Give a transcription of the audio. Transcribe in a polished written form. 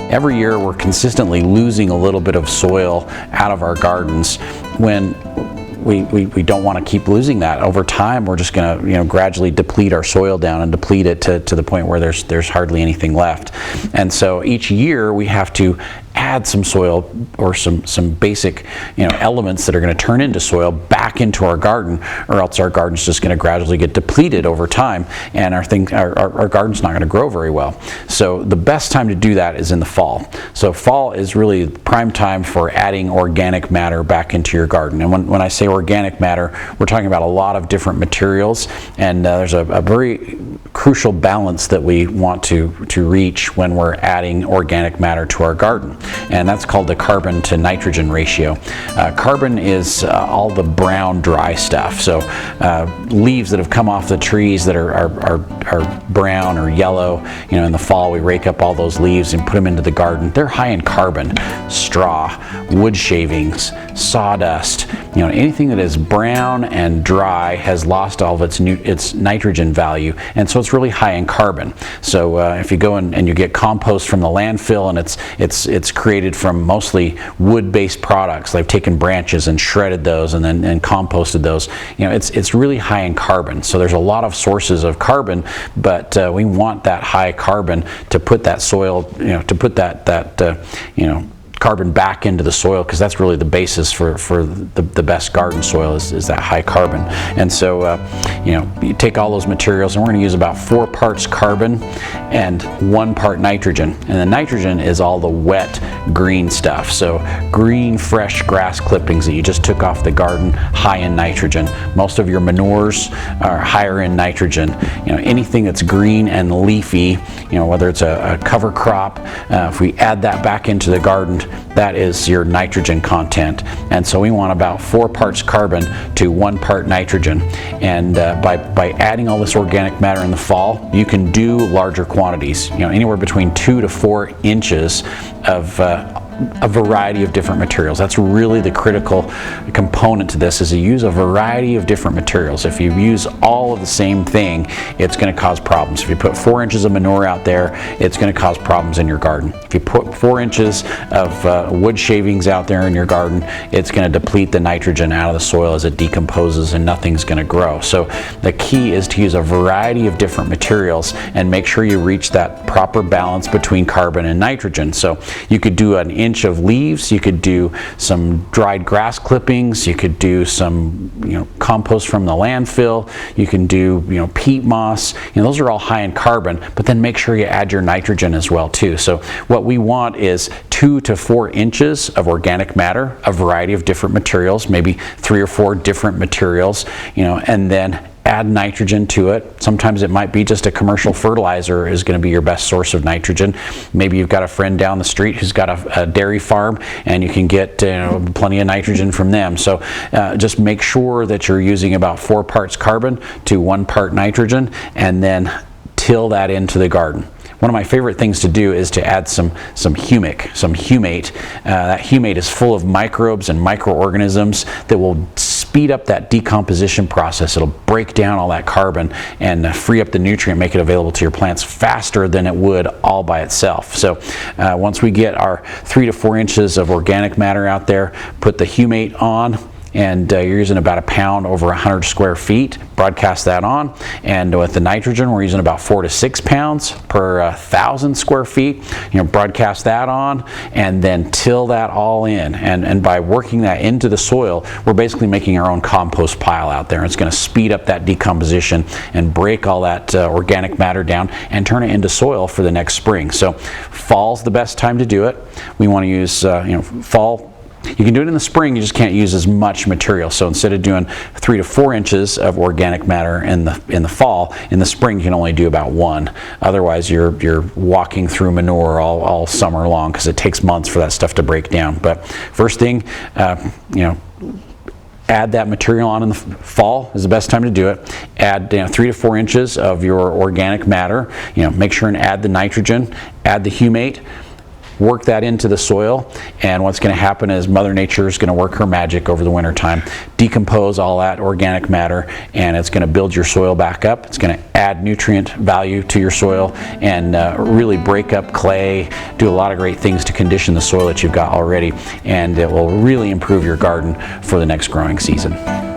every year we're consistently losing a little bit of soil out of our gardens when we don't want to keep losing that. Over time, we're just going to gradually deplete our soil down and deplete it to the point where there's hardly anything left. And so each year we have to add some soil or some basic elements that are going to turn into soil back into our garden, or else our garden's just going to gradually get depleted over time, and our garden's not going to grow very well. So the best time to do that is in the fall. So fall is really prime time for adding organic matter back into your garden. And when I say organic matter, we're talking about a lot of different materials, and there's a very crucial balance that we want to reach when we're adding organic matter to our garden, and that's called the carbon to nitrogen ratio. Carbon is all the brown dry stuff, so leaves that have come off the trees that are brown or yellow. In the fall we rake up all those leaves and put them into the garden. They're high in carbon. Straw, wood shavings, sawdust, anything that is brown and dry has lost all of its nitrogen value, and so it's really high in carbon. So if you go and you get compost from the landfill, and it's created from mostly wood-based products, they've taken branches and shredded those and then composted those. It's really high in carbon. So there's a lot of sources of carbon, but we want that high carbon to put that soil, to put that carbon back into the soil, because that's really the basis for the best garden soil is that high carbon. And so you take all those materials, and we're going to use about 4 parts carbon and 1 part nitrogen, and the nitrogen is all the wet green stuff. So green fresh grass clippings that you just took off the garden, high in nitrogen. Most of your manures are higher in nitrogen. Anything that's green and leafy, whether it's a cover crop, if we add that back into the garden, that is your nitrogen content. And so we want about 4 parts carbon to 1 part nitrogen. And by adding all this organic matter in the fall, you can do larger quantities, anywhere between 2 to 4 inches of a variety of different materials. That's really the critical component to this, is to use a variety of different materials. If you use all of the same thing, it's going to cause problems. If you put 4 inches of manure out there, it's going to cause problems in your garden. If you put 4 inches of wood shavings out there in your garden, it's going to deplete the nitrogen out of the soil as it decomposes, and nothing's going to grow. So the key is to use a variety of different materials and make sure you reach that proper balance between carbon and nitrogen. So you could do an inch of leaves, you could do some dried grass clippings, you could do some compost from the landfill, you can do peat moss. Those are all high in carbon, but then make sure you add your nitrogen as well too. So what we want is 2 to 4 inches of organic matter, a variety of different materials, maybe 3 or 4 different materials, and then add nitrogen to it. Sometimes it might be just a commercial fertilizer is going to be your best source of nitrogen. Maybe you've got a friend down the street who's got a dairy farm, and you can get plenty of nitrogen from them. So just make sure that you're using about 4 parts carbon to 1 part nitrogen, and then till that into the garden. One of my favorite things to do is to add some humic, some humate. That humate is full of microbes and microorganisms that will speed up that decomposition process. It'll break down all that carbon and free up the nutrient, make it available to your plants faster than it would all by itself. So once we get our 3 to 4 inches of organic matter out there, put the humate on, and you're using about 1 pound over 100 square feet. Broadcast that on, and with the nitrogen we're using about 4 to 6 pounds per 1,000 square feet. Broadcast that on, and then till that all in. And by working that into the soil, we're basically making our own compost pile out there. It's going to speed up that decomposition and break all that organic matter down and turn it into soil for the next spring. So fall's the best time to do it. We want to use fall. You can do it in the spring, you just can't use as much material. So instead of doing 3 to 4 inches of organic matter in the fall, in the spring you can only do about 1. Otherwise you're walking through manure all summer long, because it takes months for that stuff to break down. But first thing, add that material on in the fall is the best time to do it. Add 3 to 4 inches of your organic matter. Make sure and add the nitrogen, add the humate. work that into the soil, and what's going to happen is Mother Nature is going to work her magic over the winter time, decompose all that organic matter, and it's going to build your soil back up. It's going to add nutrient value to your soil and really break up clay, do a lot of great things to condition the soil that you've got already, and it will really improve your garden for the next growing season.